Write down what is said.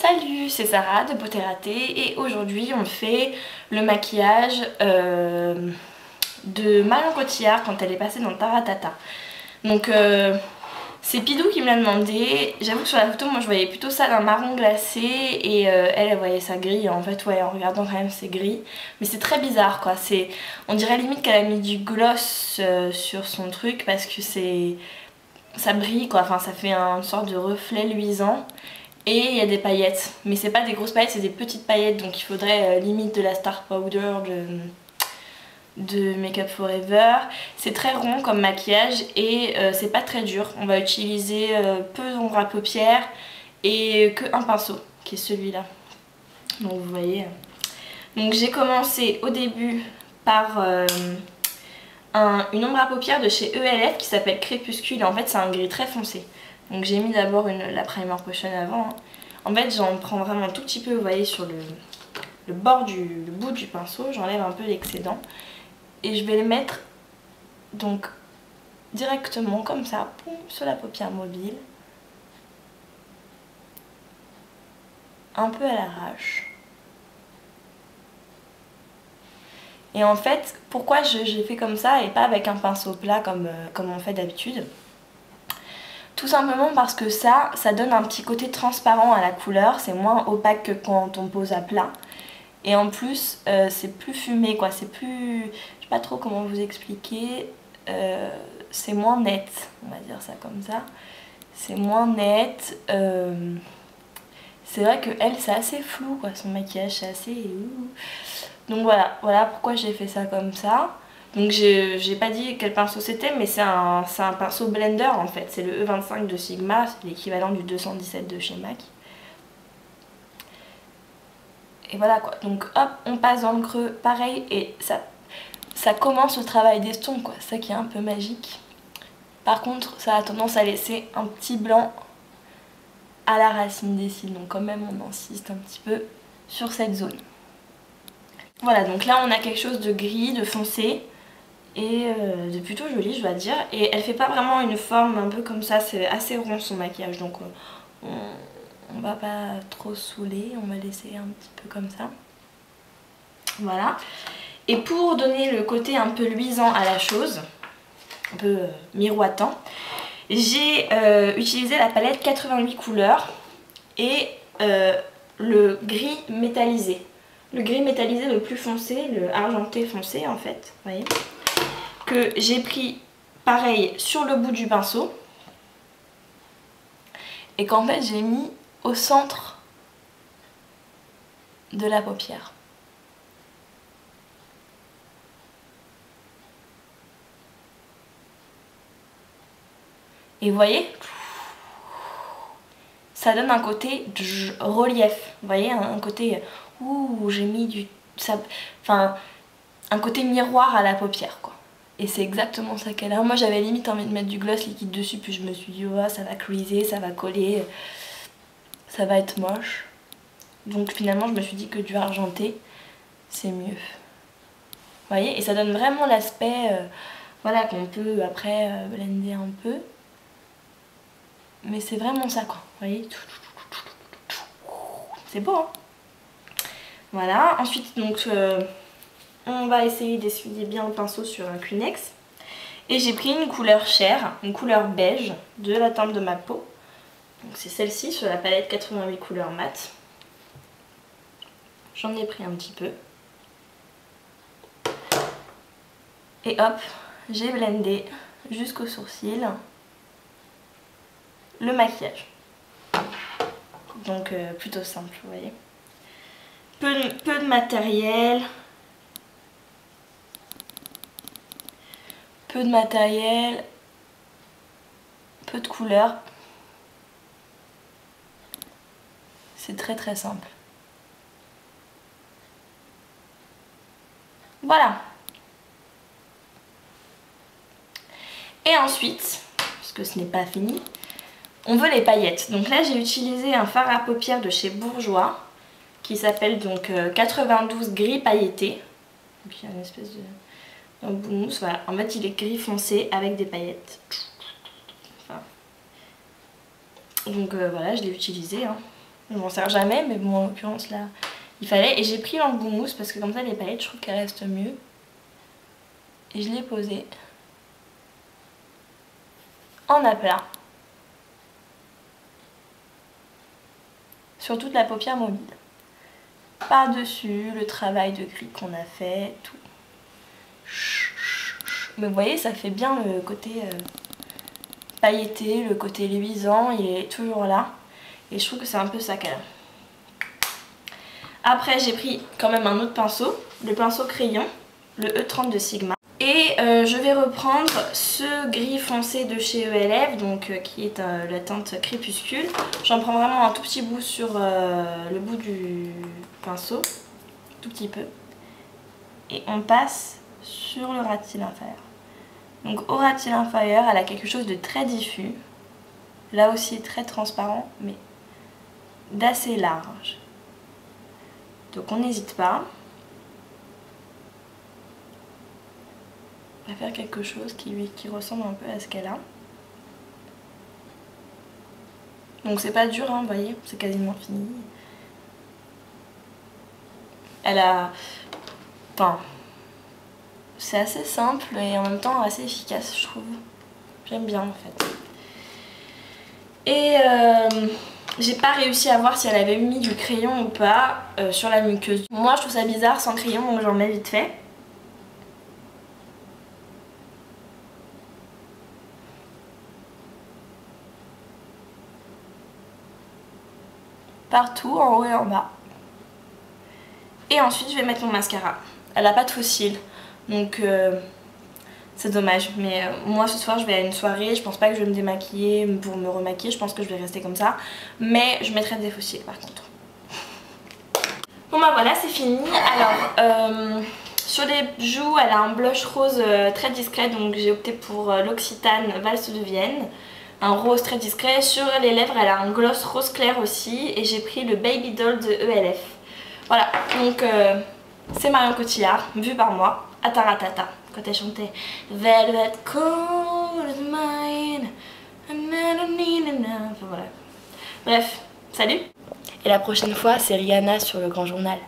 Salut, c'est Sarah de Beauté Ratée et aujourd'hui on fait le maquillage de Marion Cotillard quand elle est passée dans Taratata. Donc c'est Pidou qui me l'a demandé. J'avoue que sur la photo moi je voyais plutôt ça d'un marron glacé et elle voyait ça gris. En fait ouais, en regardant quand même c'est gris. Mais c'est très bizarre quoi, on dirait limite qu'elle a mis du gloss sur son truc parce que ça brille quoi, enfin ça fait une sorte de reflet luisant. Et il y a des paillettes, mais c'est pas des grosses paillettes, c'est des petites paillettes, donc il faudrait limite de la Star Powder de Make Up Forever. C'est très rond comme maquillage et c'est pas très dur. On va utiliser peu d'ombre à paupières et qu'un pinceau, qui est celui-là. Donc vous voyez. Donc j'ai commencé au début par une ombre à paupières de chez ELF qui s'appelle Crépuscule et en fait c'est un gris très foncé. Donc j'ai mis d'abord la primer potion avant. En fait j'en prends vraiment un tout petit peu, vous voyez, sur le bord le bout du pinceau. J'enlève un peu l'excédent. Et je vais le mettre donc directement comme ça, poum, sur la paupière mobile. Un peu à l'arrache. Et en fait, pourquoi j'ai fait comme ça et pas avec un pinceau plat comme on fait d'habitude ? Tout simplement parce que ça donne un petit côté transparent à la couleur, c'est moins opaque que quand on pose à plat. Et en plus, c'est plus fumé quoi, c'est plus... Je sais pas trop comment vous expliquer, c'est moins net, on va dire ça comme ça. C'est moins net, c'est vrai que elle c'est assez flou quoi, son maquillage c'est assez... Donc voilà pourquoi j'ai fait ça comme ça. Donc j'ai pas dit quel pinceau c'était, mais c'est un pinceau blender en fait, c'est le E25 de Sigma, c'est l'équivalent du 217 de chez MAC. Et voilà quoi, donc hop, on passe dans le creux, pareil, et ça commence le travail d'estompe quoi, c'est ça qui est un peu magique. Par contre, ça a tendance à laisser un petit blanc à la racine des cils, donc quand même on insiste un petit peu sur cette zone. Voilà, donc là on a quelque chose de gris, de foncé, et de plutôt joli je dois dire, et elle fait pas vraiment une forme un peu comme ça, c'est assez rond son maquillage, donc on va pas trop saouler, on va laisser un petit peu comme ça. Voilà. Et pour donner le côté un peu luisant à la chose, un peu miroitant, j'ai utilisé la palette 88 couleurs et le gris métallisé. Le gris métallisé le plus foncé, le argenté foncé en fait, vous voyez, que j'ai pris pareil sur le bout du pinceau et qu'en fait j'ai mis au centre de la paupière. Et vous voyez, ça donne un côté relief, vous voyez, un côté où j'ai mis enfin un côté miroir à la paupière quoi. Et c'est exactement ça qu'elle a. Moi j'avais limite envie de mettre du gloss liquide dessus, puis je me suis dit oh, ça va creaser, ça va coller, ça va être moche. Donc finalement je me suis dit que du argenté c'est mieux. Vous voyez, et ça donne vraiment l'aspect voilà, qu'on peut après blender un peu. Mais c'est vraiment ça quoi, vous voyez. C'est beau hein. Voilà, ensuite donc on va essayer d'essuyer bien le pinceau sur un Kleenex. Et j'ai pris une couleur chair, une couleur beige de la teinte de ma peau. Donc c'est celle-ci sur la palette 88 couleurs mat. J'en ai pris un petit peu. Et hop, j'ai blendé jusqu'au sourcil le maquillage. Donc plutôt simple, vous voyez. Peu de matériel. Peu de matériel. Peu de couleurs. C'est très très simple. Voilà. Et ensuite, parce que ce n'est pas fini, on veut les paillettes. Donc là j'ai utilisé un fard à paupières de chez Bourjois qui s'appelle donc 92 gris pailleté. Donc il y a une espèce de bout de mousse, voilà. En fait il est gris foncé avec des paillettes. Enfin. Donc voilà, je l'ai utilisé hein. Je m'en sers jamais, mais bon, en l'occurrence là, il fallait. Et j'ai pris l'embout mousse parce que comme ça les paillettes, je trouve qu'elles restent mieux. Et je l'ai posé en aplat sur toute la paupière mobile. Par-dessus le travail de gris qu'on a fait, tout. Mais vous voyez, ça fait bien le côté pailleté, le côté luisant, il est toujours là. Et je trouve que c'est un peu ça qu'elle a. Après, j'ai pris quand même un autre pinceau, le pinceau crayon, le E30 de Sigma. Et je vais reprendre ce gris foncé de chez ELF, donc qui est la teinte crépuscule. J'en prends vraiment un tout petit bout sur le bout du pinceau, tout petit peu. Et on passe sur le ras-de-cils inférieur. Donc au ras-de-cils inférieur, elle a quelque chose de très diffus. Là aussi très transparent, mais d'assez large. Donc on n'hésite pas. On va faire quelque chose qui ressemble un peu à ce qu'elle a. Donc c'est pas dur, hein, vous voyez, c'est quasiment fini. Elle a... Enfin... C'est assez simple et en même temps assez efficace, je trouve. J'aime bien en fait. Et j'ai pas réussi à voir si elle avait mis du crayon ou pas sur la muqueuse. Moi je trouve ça bizarre sans crayon, donc j'en mets vite fait. Partout, en haut et en bas. Et ensuite je vais mettre mon mascara. Elle a pas de faux cils, donc c'est dommage. Mais moi ce soir je vais à une soirée, je pense pas que je vais me démaquiller pour me remaquiller, je pense que je vais rester comme ça. Mais je mettrai des faux cils par contre. Bon bah voilà, c'est fini. Alors sur les joues elle a un blush rose très discret, donc j'ai opté pour l'Occitane Valse de Vienne. Un rose très discret. Sur les lèvres elle a un gloss rose clair aussi et j'ai pris le Baby Doll de ELF. Voilà, donc c'est Marion Cotillard, vu par moi, à Taratata, quand elle chantait Velvet Cold is mine, enfin voilà. Bref, salut. Et la prochaine fois c'est Rihanna sur le Grand Journal.